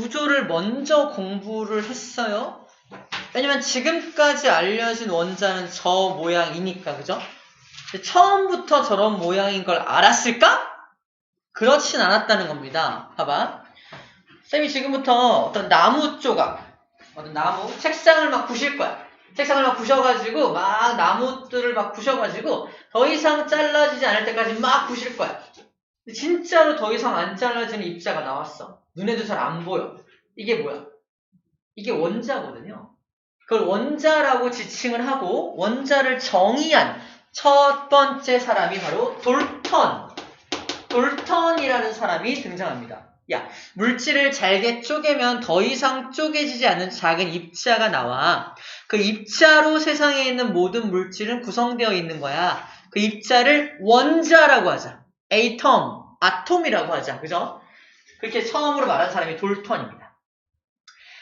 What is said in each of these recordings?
구조를 먼저 공부를 했어요. 왜냐면 지금까지 알려진 원자는 저 모양이니까, 그죠? 처음부터 저런 모양인 걸 알았을까? 그렇진 않았다는 겁니다. 봐봐. 쌤이 지금부터 어떤 나무 조각, 어떤 나무, 책상을 막 부실 거야. 책상을 막 부셔가지고, 막 나무들을 막 부셔가지고, 더 이상 잘라지지 않을 때까지 막 부실 거야. 진짜로 더 이상 안 잘라지는 입자가 나왔어. 눈에도 잘 안 보여. 이게 뭐야? 이게 원자거든요. 그걸 원자라고 지칭을 하고, 원자를 정의한 첫 번째 사람이 바로 돌턴이라는 사람이 등장합니다. 야, 물질을 잘게 쪼개면 더 이상 쪼개지지 않는 작은 입자가 나와. 그 입자로 세상에 있는 모든 물질은 구성되어 있는 거야. 그 입자를 원자라고 하자. 아톰이라고 하자. 그죠? 그렇게 처음으로 말한 사람이 돌턴입니다.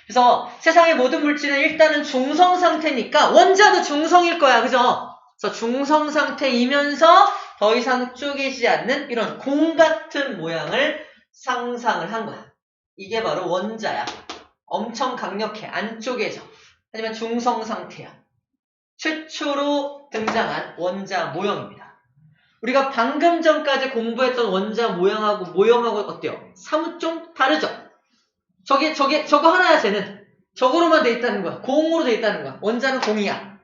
그래서 세상의 모든 물질은 일단은 중성 상태니까 원자도 중성일 거야. 그죠? 그래서 중성 상태이면서 더 이상 쪼개지지 않는 이런 공 같은 모양을 상상을 한 거야. 이게 바로 원자야. 엄청 강력해. 안 쪼개져. 하지만 중성 상태야. 최초로 등장한 원자 모형입니다. 우리가 방금 전까지 공부했던 원자 모형하고 어때요? 사뭇 좀 다르죠? 저거 하나야, 쟤는. 저거로만 돼 있다는 거야. 공으로 돼 있다는 거야. 원자는 공이야.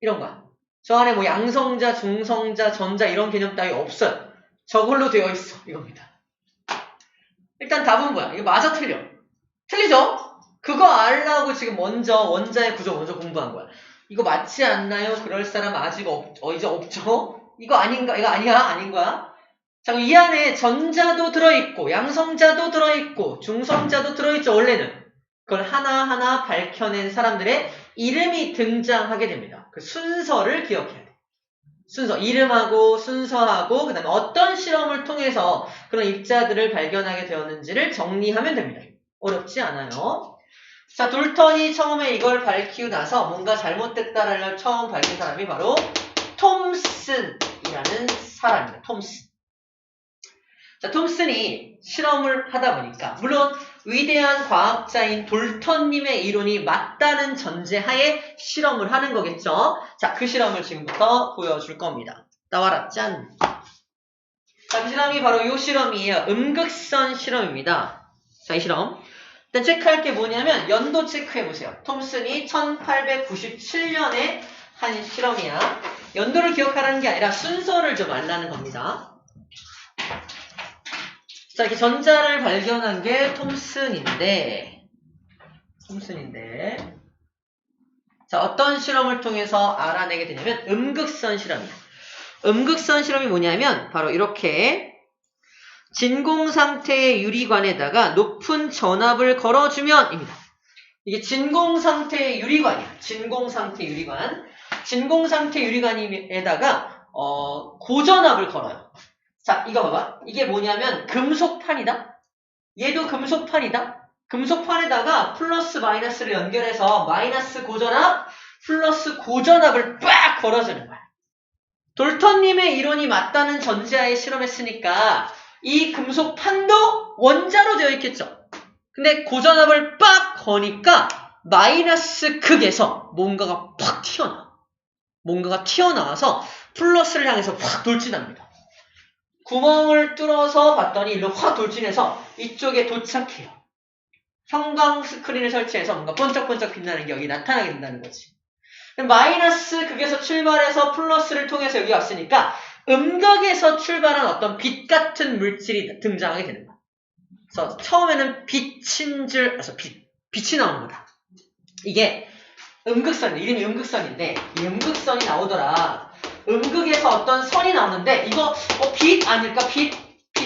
이런 거야. 저 안에 뭐 양성자, 중성자, 전자 이런 개념 따위 없어요. 저걸로 되어 있어. 이겁니다. 일단 답은 뭐야? 이거 맞아, 틀려? 틀리죠? 그거 알라고 지금 먼저 원자의 구조 먼저 공부한 거야. 이거 맞지 않나요? 그럴 사람 아직 이제 없죠? 이거 아닌가? 이거 아니야? 아닌 거야? 자, 이 안에 전자도 들어있고, 양성자도 들어있고, 중성자도 들어있죠, 원래는. 그걸 하나하나 밝혀낸 사람들의 이름이 등장하게 됩니다. 그 순서를 기억해야 돼. 순서, 이름하고 순서하고 그 다음에 어떤 실험을 통해서 그런 입자들을 발견하게 되었는지를 정리하면 됩니다. 어렵지 않아요. 자, 돌턴이 처음에 이걸 밝히고 나서 뭔가 잘못됐다라는 걸 처음 밝힌 사람이 바로 톰슨이라는 사람입니다. 톰슨. 자, 톰슨이 실험을 하다 보니까 물론 위대한 과학자인 돌턴님의 이론이 맞다는 전제하에 실험을 하는 거겠죠. 자, 그 실험을 지금부터 보여줄 겁니다. 나와라, 짠. 자, 그 실험이 바로 이 실험이에요. 음극선 실험입니다. 자, 이 실험. 일단 체크할 게 뭐냐면 연도 체크해보세요. 톰슨이 1897년에 한 실험이야. 연도를 기억하라는 게 아니라 순서를 좀 알라는 겁니다. 자, 이렇게 전자를 발견한 게 톰슨인데, 자, 어떤 실험을 통해서 알아내게 되냐면, 음극선 실험이야. 음극선 실험이 뭐냐면, 바로 이렇게, 진공 상태의 유리관에다가 높은 전압을 걸어주면, 입니다. 이게 진공 상태의 유리관이야. 진공 상태 유리관. 진공 상태 유리관에다가, 고전압을 걸어요. 자, 이거 봐봐. 이게 뭐냐면 금속판이다. 얘도 금속판이다. 금속판에다가 플러스 마이너스를 연결해서 마이너스 고전압, 플러스 고전압을 빡 걸어주는 거야. 돌턴님의 이론이 맞다는 전제하에 실험했으니까 이 금속판도 원자로 되어 있겠죠. 근데 고전압을 빡 거니까 마이너스 극에서 뭔가가 팍 튀어나와. 뭔가가 튀어나와서 플러스를 향해서 확 돌진합니다. 구멍을 뚫어서 봤더니 일로 확 돌진해서 이쪽에 도착해요. 형광 스크린을 설치해서 뭔가 번쩍번쩍 빛나는 게 여기 나타나게 된다는 거지. 마이너스 극에서 출발해서 플러스를 통해서 여기 왔으니까 음극에서 출발한 어떤 빛 같은 물질이 등장하게 되는 거야. 그래서 처음에는 빛인 줄 알아서 빛이 나오는 거다. 이게 음극선인데, 이름이 음극선인데 이 음극선이 나오더라. 음극에서 어떤 선이 나오는데 이거 빛 아닐까? 빛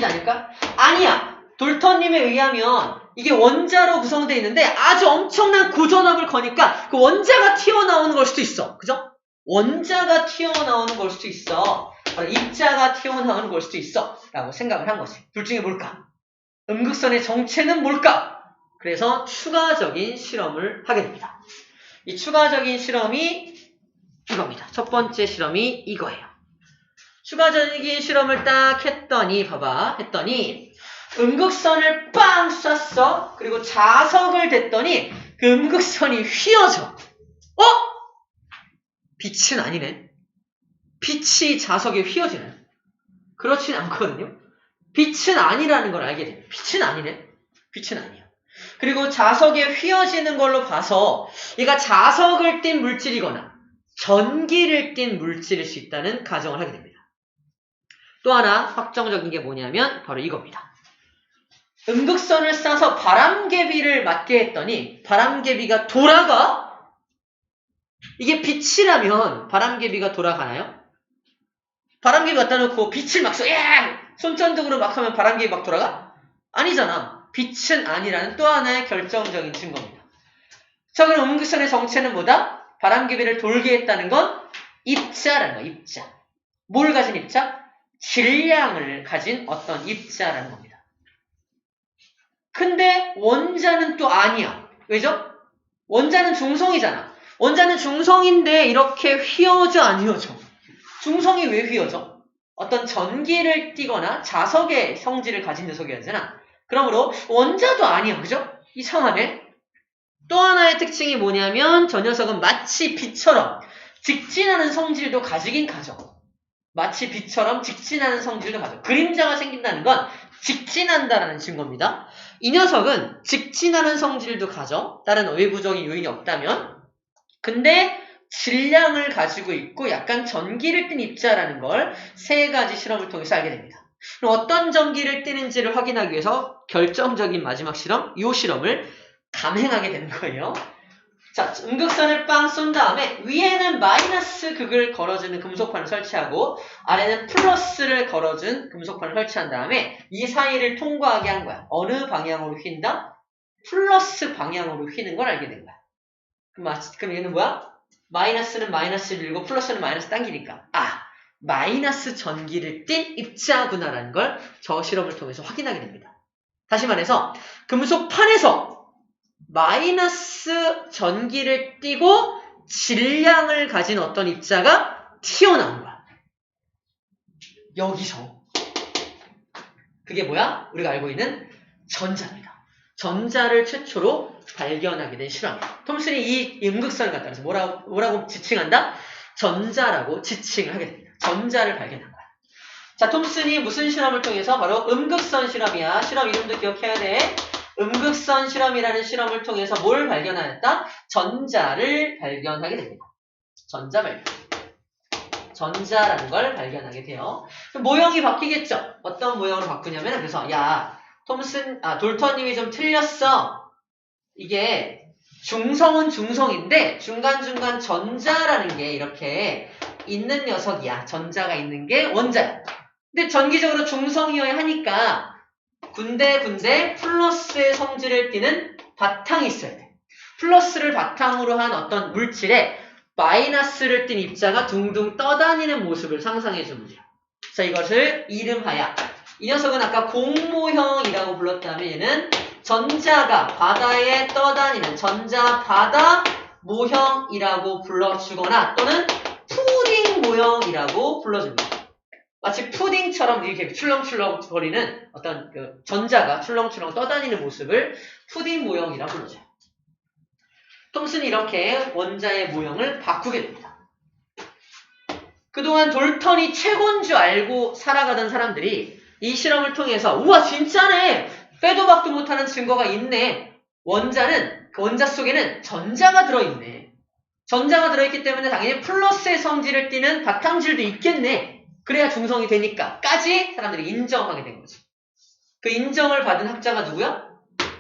아닐까? 아니야. 돌턴님에 의하면 이게 원자로 구성되어 있는데 아주 엄청난 고전압을 거니까 그 원자가 튀어나오는 걸 수도 있어. 그죠? 원자가 튀어나오는 걸 수도 있어. 입자가 튀어나오는 걸 수도 있어. 라고 생각을 한 거지. 둘 중에 뭘까? 음극선의 정체는 뭘까? 그래서 추가적인 실험을 하게 됩니다. 이 추가적인 실험이 이겁니다. 첫 번째 실험이 이거예요. 추가적인 실험을 딱 했더니, 봐봐. 음극선을 빵 쐈어. 그리고 자석을 댔더니 그 음극선이 휘어져. 빛은 아니네. 빛이 자석에 휘어지네. 그렇진 않거든요. 빛은 아니라는 걸 알게 됩니다. 빛은 아니네. 빛은 아니야. 그리고 자석에 휘어지는 걸로 봐서 얘가 자석을 띤 물질이거나 전기를 띤 물질일 수 있다는 가정을 하게 됩니다. 또 하나 확정적인 게 뭐냐면 바로 이겁니다. 음극선을 쏴서 바람개비를 맞게 했더니 바람개비가 돌아가? 이게 빛이라면 바람개비가 돌아가나요? 바람개비 갖다 놓고 빛을 막 쏴! 손전등으로 막 하면 바람개비 막 돌아가? 아니잖아. 빛은 아니라는 또 하나의 결정적인 증거입니다. 자, 그럼 음극선의 정체는 뭐다? 바람개비를 돌게 했다는 건 입자라는 거야. 입자. 뭘 가진 입자? 질량을 가진 어떤 입자라는 겁니다. 근데 원자는 또 아니야. 왜죠? 원자는 중성이잖아. 원자는 중성인데 이렇게 휘어져 안 휘어져? 중성이 왜 휘어져? 어떤 전기를 띠거나 자석의 성질을 가진 녀석이잖아. 그러므로 원자도 아니야. 그죠? 이상하네. 또 하나의 특징이 뭐냐면 저 녀석은 마치 빛처럼 직진하는 성질도 가지긴 가져. 마치 빛처럼 직진하는 성질도 가져. 그림자가 생긴다는 건 직진한다라는 증거입니다. 이 녀석은 직진하는 성질도 가져. 다른 외부적인 요인이 없다면. 근데 질량을 가지고 있고 약간 전기를 띤 입자라는 걸 세 가지 실험을 통해서 알게 됩니다. 그럼 어떤 전기를 띠는지를 확인하기 위해서 결정적인 마지막 실험, 이 실험을 감행하게 되는 거예요. 자, 음극선을 빵 쏜 다음에 위에는 마이너스 극을 걸어주는 금속판을 설치하고 아래는 플러스를 걸어준 금속판을 설치한 다음에 이 사이를 통과하게 한 거야. 어느 방향으로 휜다? 플러스 방향으로 휘는 걸 알게 된 거야. 그럼 얘는 뭐야? 마이너스는 마이너스를 밀고 플러스는 마이너스 당기니까 마이너스 전기를 띤 입자구나라는 걸 저 실험을 통해서 확인하게 됩니다. 다시 말해서 금속판에서 마이너스 전기를 띠고 질량을 가진 어떤 입자가 튀어나온 거야. 여기서. 그게 뭐야? 우리가 알고 있는 전자입니다. 전자를 최초로 발견하게 된 실험이에요. 톰슨이 이 음극선을 갖다 놔서 뭐라고 지칭한다? 전자라고 지칭을 하게 됩니다. 전자를 발견한 거야. 자, 톰슨이 무슨 실험을 통해서? 바로 음극선 실험이야. 실험 이름도 기억해야 돼. 음극선 실험이라는 실험을 통해서 뭘 발견하였다? 전자를 발견하게 됩니다. 전자 발견. 전자라는 걸 발견하게 돼요. 모형이 바뀌겠죠? 어떤 모형으로 바꾸냐면, 그래서, 돌턴님이 좀 틀렸어. 이게, 중성은 중성인데, 중간중간 전자라는 게 이렇게 있는 녀석이야. 전자가 있는 게 원자야. 근데 전기적으로 중성이어야 하니까, 군데 플러스의 성질을 띠는 바탕이 있어야 돼. 플러스를 바탕으로 한 어떤 물질에 마이너스를 띤 입자가 둥둥 떠다니는 모습을 상상해 주는 거야. 자, 이것을 이름하여 이 녀석은 아까 공모형이라고 불렀다면 얘는 전자가 바다에 떠다니는 전자 바다 모형이라고 불러주거나 또는 푸딩 모형이라고 불러줍니다. 마치 푸딩처럼 이렇게 출렁출렁 거리는 어떤 그 전자가 출렁출렁 떠다니는 모습을 푸딩 모형이라고 불러줘요. 톰슨이 이렇게 원자의 모형을 바꾸게 됩니다. 그동안 돌턴이 최고인 줄 알고 살아가던 사람들이 이 실험을 통해서 우와 진짜네! 빼도 박도 못하는 증거가 있네. 그 원자 속에는 전자가 들어있네. 전자가 들어있기 때문에 당연히 플러스의 성질을 띠는 바탕질도 있겠네. 그래야 중성이 되니까 까지 사람들이 인정하게 된 거지. 그 인정을 받은 학자가 누구야?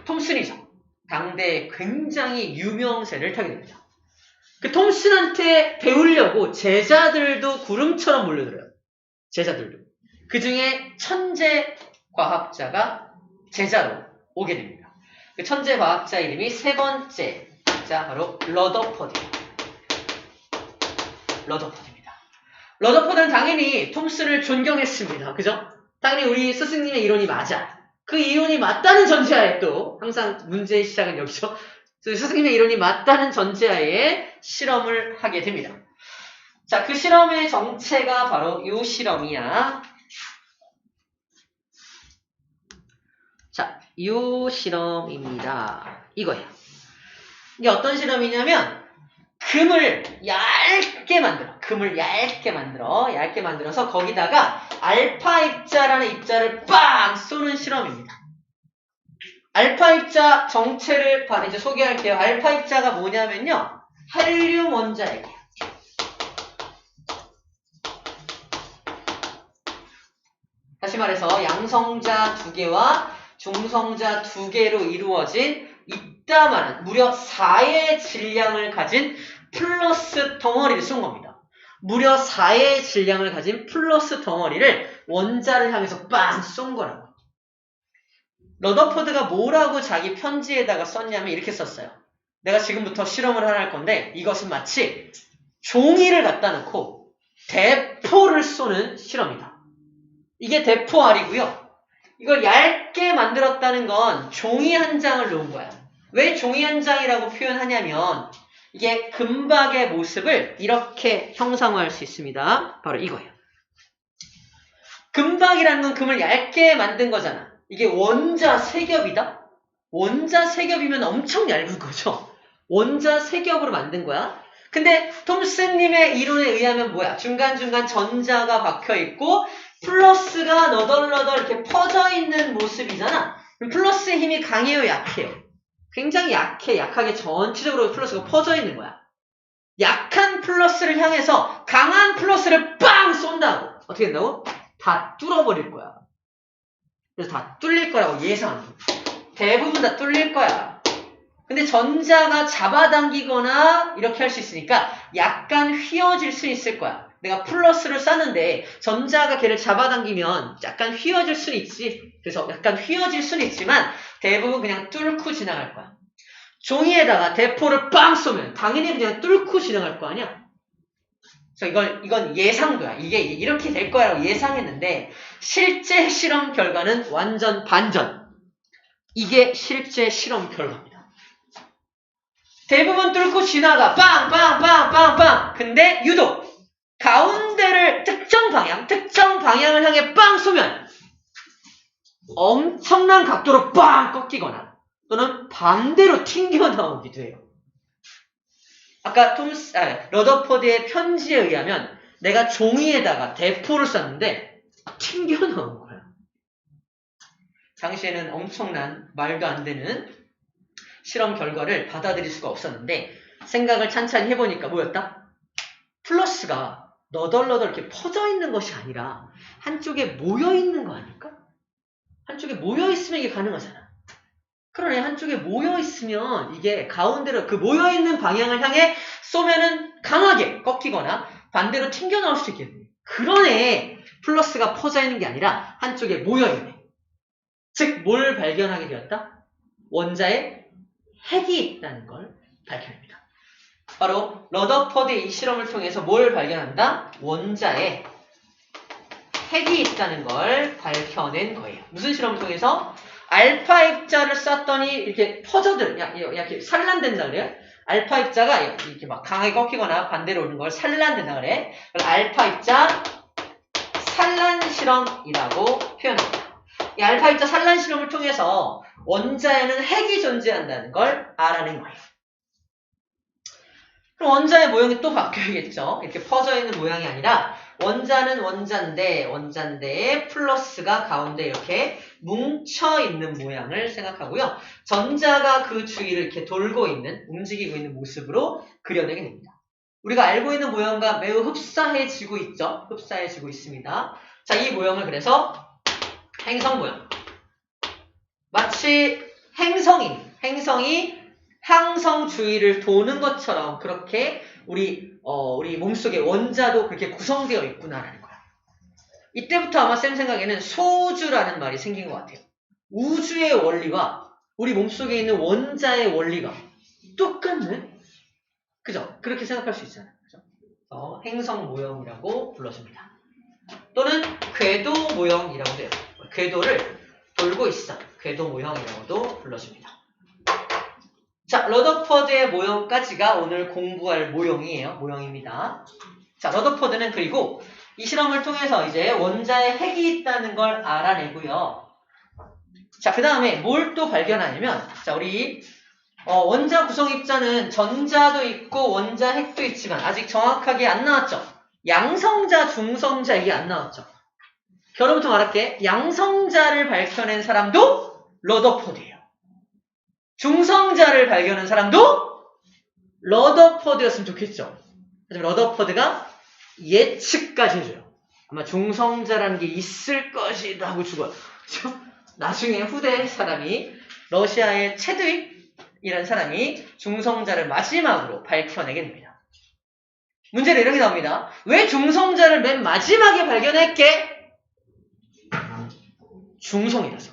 톰슨이죠. 당대에 굉장히 유명세를 타게 됩니다. 그 톰슨한테 배우려고 제자들도 구름처럼 몰려들어요. 제자들도. 그 중에 천재 과학자가 제자로 오게 됩니다. 그 천재 과학자 이름이 세 번째 자 바로 러더퍼드입니다. 러더퍼드는 당연히 톰슨을 존경했습니다. 그죠? 당연히 우리 스승님의 이론이 맞아. 그 이론이 맞다는 전제하에 또 항상 문제의 시작은 여기서 스승님의 이론이 맞다는 전제하에 실험을 하게 됩니다. 자, 그 실험의 정체가 바로 이 실험이야. 자, 요 실험입니다. 이거예요. 이게 어떤 실험이냐면 금을 얇게 만들어서 거기다가 알파 입자라는 입자를 빵 쏘는 실험입니다. 알파 입자 정체를 이제 소개할게요. 알파 입자가 뭐냐면요, 헬륨 원자핵이에요. 다시 말해서 양성자 2개와 중성자 2개로 이루어진 이따만한 무려 4의 질량을 가진 플러스 덩어리를 쏜 겁니다. 무려 4의 질량을 가진 플러스 덩어리를 원자를 향해서 빵 쏜 거라고. 러더포드가 뭐라고 자기 편지에다가 썼냐면 이렇게 썼어요. 내가 지금부터 실험을 하나 할 건데 이것은 마치 종이를 갖다 놓고 대포를 쏘는 실험이다. 이게 대포알이고요. 이걸 얇게 만들었다는 건 종이 한 장을 놓은 거야. 왜 종이 한 장이라고 표현하냐면 이게 금박의 모습을 이렇게 형상화할 수 있습니다. 바로 이거예요. 금박이라는 건 금을 얇게 만든 거잖아. 이게 원자 세 겹이다? 원자 세 겹이면 엄청 얇은 거죠. 원자 세 겹으로 만든 거야. 근데 톰슨님의 이론에 의하면 뭐야? 중간중간 전자가 박혀있고 플러스가 너덜너덜 이렇게 퍼져있는 모습이잖아. 플러스의 힘이 강해요, 약해요? 굉장히 약하게 전체적으로 플러스가 퍼져있는 거야. 약한 플러스를 향해서 강한 플러스를 빵 쏜다고. 어떻게 된다고? 다 뚫어버릴 거야. 그래서 다 뚫릴 거라고 예상하는 거야. 대부분 다 뚫릴 거야. 근데 전자가 잡아당기거나 이렇게 할 수 있으니까 약간 휘어질 수 있을 거야. 내가 플러스를 쐈는데 전자가 걔를 잡아당기면 약간 휘어질 수는 있지. 그래서 약간 휘어질 수는 있지만 대부분 그냥 뚫고 지나갈 거야. 종이에다가 대포를 빵 쏘면 당연히 그냥 뚫고 지나갈 거 아니야. 그래서 이건 예상도야. 이게 이렇게 될 거라고 예상했는데 실제 실험 결과는 완전 반전. 이게 실제 실험 결과입니다. 대부분 뚫고 지나가. 빵. 근데 유독 가운데를 특정 방향을 향해 빵 쏘면 엄청난 각도로 빵 꺾이거나 또는 반대로 튕겨나오기도 해요. 아까 러더포드의 편지에 의하면 내가 종이에다가 대포를 쐈는데 튕겨나온 거야. 당시에는 엄청난 말도 안 되는 실험 결과를 받아들일 수가 없었는데 생각을 찬찬히 해보니까 뭐였다? 플러스가 너덜너덜 이렇게 퍼져 있는 것이 아니라 한쪽에 모여 있는 거 아닐까? 한쪽에 모여 있으면 이게 가능하잖아. 그러네. 한쪽에 모여 있으면 이게 가운데로 그 모여 있는 방향을 향해 쏘면은 강하게 꺾이거나 반대로 튕겨 나올 수 있겠네. 그러네. 플러스가 퍼져 있는 게 아니라 한쪽에 모여 있네. 즉 뭘 발견하게 되었다? 원자에 핵이 있다는 걸 밝혀냅니다. 바로 러더포드의 이 실험을 통해서 뭘 발견한다? 원자에 핵이 있다는 걸 밝혀낸 거예요. 무슨 실험을 통해서? 알파 입자를 쐈더니 이렇게 이렇게 산란된다 그래요. 알파 입자가 이렇게 막 강하게 꺾이거나 반대로 오는 걸 산란된다 그래. 알파 입자 산란 실험이라고 표현합니다. 이 알파 입자 산란 실험을 통해서 원자에는 핵이 존재한다는 걸 알아낸 거예요. 그럼 원자의 모양이 또 바뀌어야겠죠. 이렇게 퍼져 있는 모양이 아니라 원자는 원자인데 플러스가 가운데 이렇게 뭉쳐 있는 모양을 생각하고요. 전자가 그 주위를 이렇게 움직이고 있는 모습으로 그려내게 됩니다. 우리가 알고 있는 모양과 매우 흡사해지고 있죠. 흡사해지고 있습니다. 자, 이 모양을 그래서 행성 모양. 마치 행성이 항성 주위를 도는 것처럼 그렇게 우리 몸속에 원자도 그렇게 구성되어 있구나라는 거야. 이때부터 아마 쌤 생각에는 소우주라는 말이 생긴 것 같아요. 우주의 원리와 우리 몸속에 있는 원자의 원리가 똑같네? 그죠? 그렇게 생각할 수 있잖아요. 그죠? 행성 모형이라고 불러줍니다. 또는 궤도 모형이라고도 해요. 궤도를 돌고 있어. 궤도 모형이라고도 불러줍니다. 자, 러더포드의 모형까지가 오늘 공부할 모형입니다. 자, 러더포드는 그리고 이 실험을 통해서 이제 원자에 핵이 있다는 걸 알아내고요. 자, 그 다음에 뭘 또 발견하냐면, 자, 우리 원자 구성 입자는 전자도 있고 원자 핵도 있지만 아직 정확하게 안 나왔죠. 양성자, 중성자 이게 안 나왔죠. 결혼부터 말할게. 양성자를 밝혀낸 사람도 러더포드예요. 중성자를 발견한 사람도 러더포드였으면 좋겠죠. 하지만 러더포드가 예측까지 해줘요. 아마 중성자라는 게 있을 것이다 하고 죽어요. 나중에 후대 사람이 러시아의 체드윅이라는 사람이 중성자를 마지막으로 밝혀내게 됩니다. 문제는 이렇게 나옵니다. 왜 중성자를 맨 마지막에 발견했게? 중성이라서.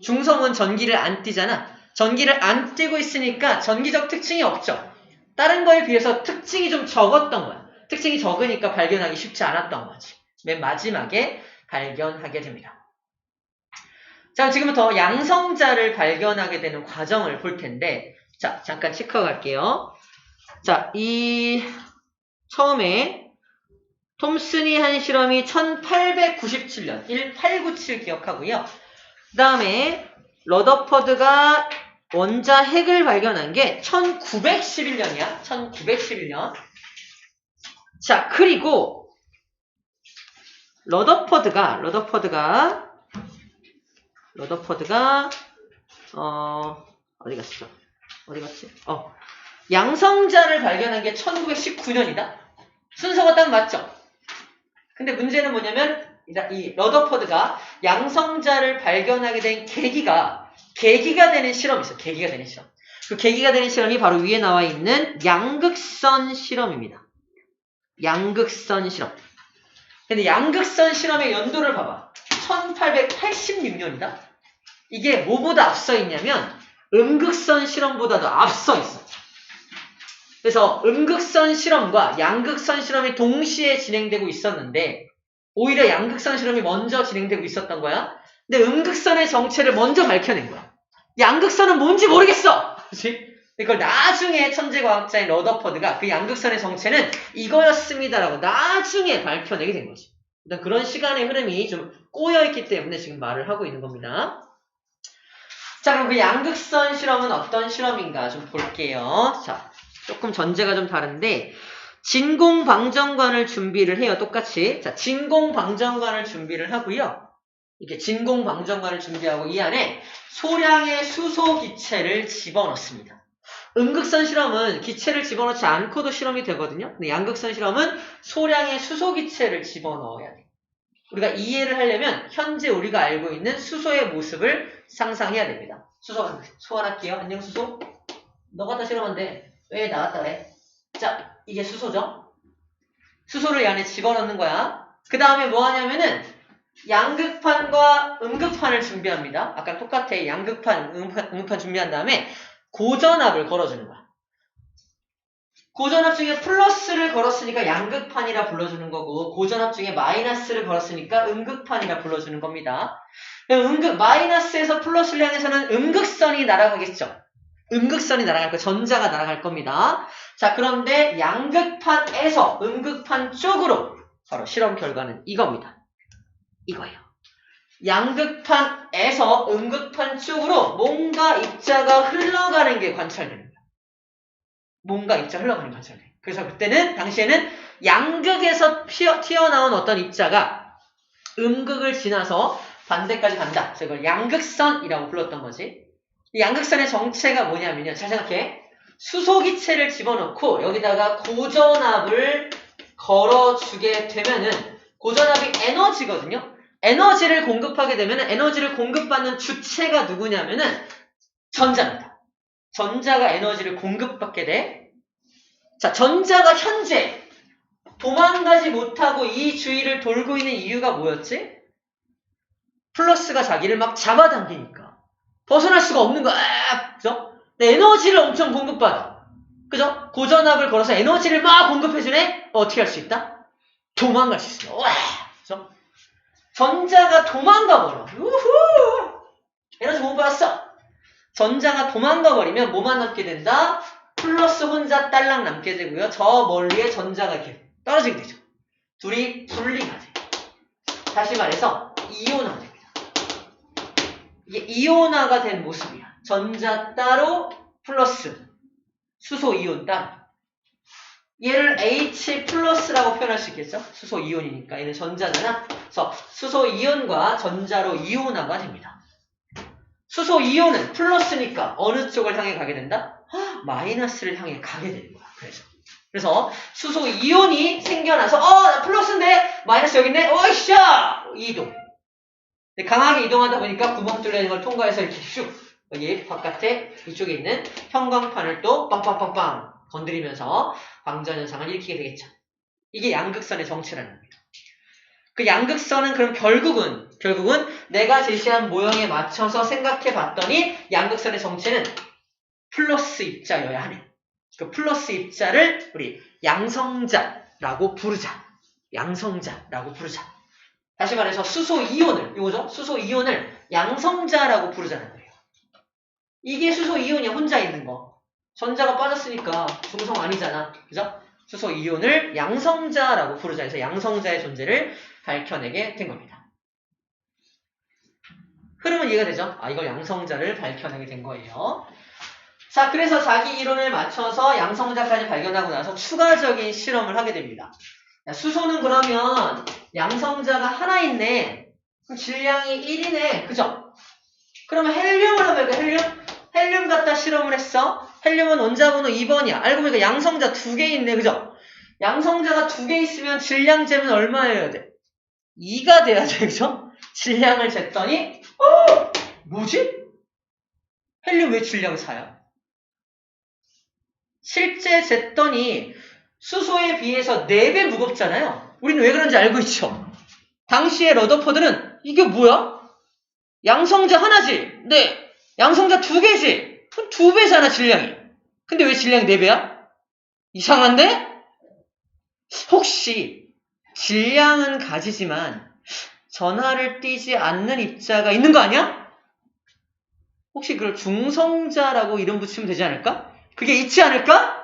중성은 전기를 안 띠잖아. 전기를 안 띠고 있으니까 전기적 특징이 없죠. 다른 거에 비해서 특징이 좀 적었던 거야. 특징이 적으니까 발견하기 쉽지 않았던 거지. 맨 마지막에 발견하게 됩니다. 자, 지금부터 양성자를 발견하게 되는 과정을 볼 텐데, 자, 잠깐 체크하고 갈게요. 자, 처음에 톰슨이 한 실험이 1897년, 1897 기억하고요. 그 다음에 러더퍼드가 원자 핵을 발견한 게 1911년이야. 1911년. 자, 그리고 러더퍼드가 어디 갔어? 어디 갔지? 양성자를 발견한 게 1919년이다. 순서가 딱 맞죠? 근데 문제는 뭐냐면 이 러더퍼드가 양성자를 발견하게 된 계기가 되는 실험이 있어. 계기가 되는 실험. 그 계기가 되는 실험이 바로 위에 나와 있는 양극선 실험입니다. 양극선 실험. 근데 양극선 실험의 연도를 봐봐. 1886년이다. 이게 뭐보다 앞서 있냐면 음극선 실험보다도 앞서 있어. 그래서 음극선 실험과 양극선 실험이 동시에 진행되고 있었는데 오히려 양극선 실험이 먼저 진행되고 있었던 거야. 근데 음극선의 정체를 먼저 밝혀낸 거야. 양극선은 뭔지 모르겠어. 그렇지? 그걸 나중에 천재과학자인 러더퍼드가 그 양극선의 정체는 이거였습니다라고 나중에 밝혀내게 된 거지. 일단 그런 시간의 흐름이 좀 꼬여있기 때문에 지금 말을 하고 있는 겁니다. 자, 그럼 그 양극선 실험은 어떤 실험인가 좀 볼게요. 자, 조금 전제가 좀 다른데 진공방정관을 준비를 해요. 똑같이. 자, 진공방정관을 준비를 하고요. 이렇게 진공방정관을 준비하고 이 안에 소량의 수소 기체를 집어넣습니다. 음극선 실험은 기체를 집어넣지 않고도 실험이 되거든요. 근데 양극선 실험은 소량의 수소 기체를 집어넣어야 돼. 우리가 이해를 하려면 현재 우리가 알고 있는 수소의 모습을 상상해야 됩니다. 수소 소환할게요. 안녕 수소. 너 갖다 실험한데 왜 나갔다 그래? 자, 이게 수소죠. 수소를 이 안에 집어넣는 거야. 그 다음에 뭐 하냐면은 양극판과 음극판을 준비합니다. 아까 똑같아. 양극판, 음극판 준비한 다음에 고전압을 걸어주는 거야. 고전압 중에 플러스를 걸었으니까 양극판이라 불러주는 거고 고전압 중에 마이너스를 걸었으니까 음극판이라 불러주는 겁니다. 마이너스에서 플러스를 향해서는 음극선이 날아가겠죠. 음극선이 날아갈 거예요. 전자가 날아갈 겁니다. 자, 그런데 양극판에서 음극판 쪽으로 바로 실험 결과는 이겁니다. 이거예요. 양극판에서 음극판 쪽으로 뭔가 입자가 흘러가는 게 관찰되는 거예요. 뭔가 입자 흘러가는 게 관찰돼요. 그래서 그때는 당시에는 양극에서 튀어나온 어떤 입자가 음극을 지나서 반대까지 간다. 그래서 이걸 양극선이라고 불렀던 거지. 이 양극선의 정체가 뭐냐면요. 잘 생각해. 수소기체를 집어넣고 여기다가 고전압을 걸어주게 되면은 고전압이 에너지거든요. 에너지를 공급하게 되면 에너지를 공급받는 주체가 누구냐면은 전자입니다. 전자가 에너지를 공급받게 돼. 자, 전자가 현재 도망가지 못하고 이 주위를 돌고 있는 이유가 뭐였지? 플러스가 자기를 막 잡아당기니까. 벗어날 수가 없는 거야. 그죠? 에너지를 엄청 공급받아. 그죠? 고전압을 걸어서 에너지를 막 공급해주네? 어떻게 할 수 있다? 도망갈 수 있어. 와! 그죠? 전자가 도망가버려. 우후! 에너지 공급받았어. 전자가 도망가버리면 뭐만 남게 된다? 플러스 혼자 딸랑 남게 되고요. 저 멀리에 전자가 이렇게 떨어지게 되죠. 둘이 분리가 돼요. 다시 말해서 이온화 됩니다. 이게 이온화가 된 모습이야. 전자 따로 플러스 수소 이온 따로. 얘를 H 플러스라고 표현할 수 있겠죠? 수소 이온이니까 얘는 전자잖아. 그래서 수소 이온과 전자로 이온화가 됩니다. 수소 이온은 플러스니까 어느 쪽을 향해 가게 된다? 마이너스를 향해 가게 되는 거야. 그래서 수소 이온이 생겨나서 나 플러스인데 마이너스 여기 있네. 어이샤! 이동. 강하게 이동하다 보니까 구멍 뚫려 있는 걸 통과해서 이렇게 슉 여기 바깥에 이쪽에 있는 형광판을 또 빵빵빵빵 건드리면서 방전 현상을 일으키게 되겠죠. 이게 양극선의 정체라는 겁니다. 그 양극선은 그럼 결국은 내가 제시한 모형에 맞춰서 생각해 봤더니 양극선의 정체는 플러스 입자여야 하네. 그 플러스 입자를 우리 양성자라고 부르자. 양성자라고 부르자. 다시 말해서 수소 이온을, 이거죠? 수소 이온을 양성자라고 부르자는 거예요. 이게 수소 이온이 혼자 있는 거. 전자가 빠졌으니까 중성 아니잖아. 그죠? 수소 이온을 양성자라고 부르자 해서 양성자의 존재를 밝혀내게 된 겁니다. 흐름은 이해가 되죠? 이걸 양성자를 밝혀내게 된 거예요. 자, 그래서 자기 이론을 맞춰서 양성자까지 발견하고 나서 추가적인 실험을 하게 됩니다. 수소는 그러면 양성자가 하나 있네. 그럼 질량이 1이네. 그죠? 그러면 헬륨을 하면 헬륨 갖다 실험을 했어. 헬륨은 원자번호 2번이야. 알고 보니까 양성자 2개 있네. 그죠? 양성자가 2개 있으면 질량 재면 얼마여야 돼? 2가 돼야 돼. 그죠? 질량을 쟀더니 뭐지? 헬륨 왜 질량 4야? 실제 쟀더니 수소에 비해서 4배 무겁잖아요. 우리는 왜 그런지 알고 있죠? 당시에 러더퍼드는 이게 뭐야? 양성자 하나지? 네. 양성자 2개지? 그럼 2배잖아 질량이. 근데 왜 질량이 4배야? 이상한데? 혹시 질량은 가지지만 전하를 띠지 않는 입자가 있는 거 아니야? 혹시 그걸 중성자라고 이름 붙이면 되지 않을까? 그게 있지 않을까?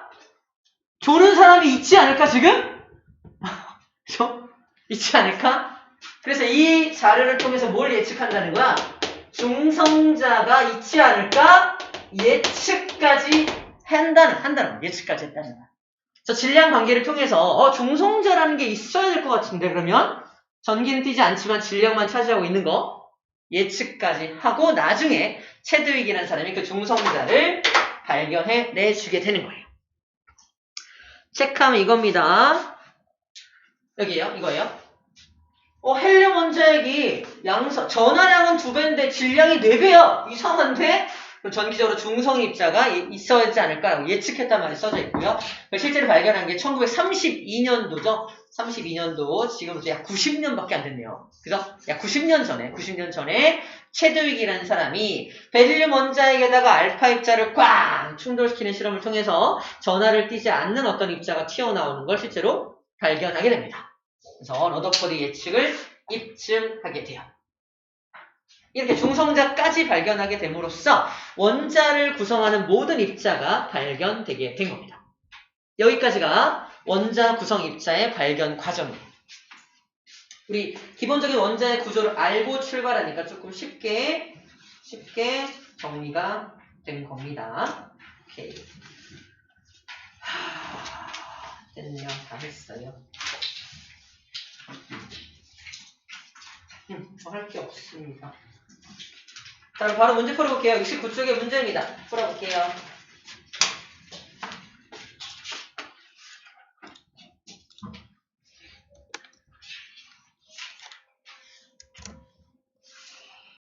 조는 사람이 있지 않을까 지금? 있지 않을까? 그래서 이 자료를 통해서 뭘 예측한다는 거야? 중성자가 있지 않을까? 예측까지 한다는 예측까지 했다는 거야. 그래서 질량 관계를 통해서 중성자라는 게 있어야 될 것 같은데 그러면 전기는 띄지 않지만 질량만 차지하고 있는 거 예측까지 하고 나중에 체드윅이라는 사람이 그 중성자를 발견해 내주게 되는 거예요. 체크하면 이겁니다. 여기에요. 이거예요. 헬륨 원자핵이 전하량은 2배인데 질량이 4배야. 이상한데? 그럼 전기적으로 중성 입자가 있어야 하지 않을까라고 예측했단 말이 써져 있고요. 실제로 발견한 게 1932년도죠. 32년도, 지금부터 약 90년밖에 안 됐네요. 그죠? 약 90년 전에 체드윅이라는 사람이 베릴륨 원자핵에다가 알파 입자를 꽝 충돌시키는 실험을 통해서 전하를 띠지 않는 어떤 입자가 튀어나오는 걸 실제로 발견하게 됩니다. 그래서 러더퍼드 예측을 입증하게 돼요. 이렇게 중성자까지 발견하게 됨으로써 원자를 구성하는 모든 입자가 발견되게 된 겁니다. 여기까지가 원자 구성 입자의 발견 과정이에요. 우리 기본적인 원자의 구조를 알고 출발하니까 조금 쉽게 정리가 된 겁니다. 오케이. 됐네요. 다 했어요. 더 할 게 없습니다. 자, 바로 문제 풀어볼게요. 69쪽의 문제입니다. 풀어볼게요.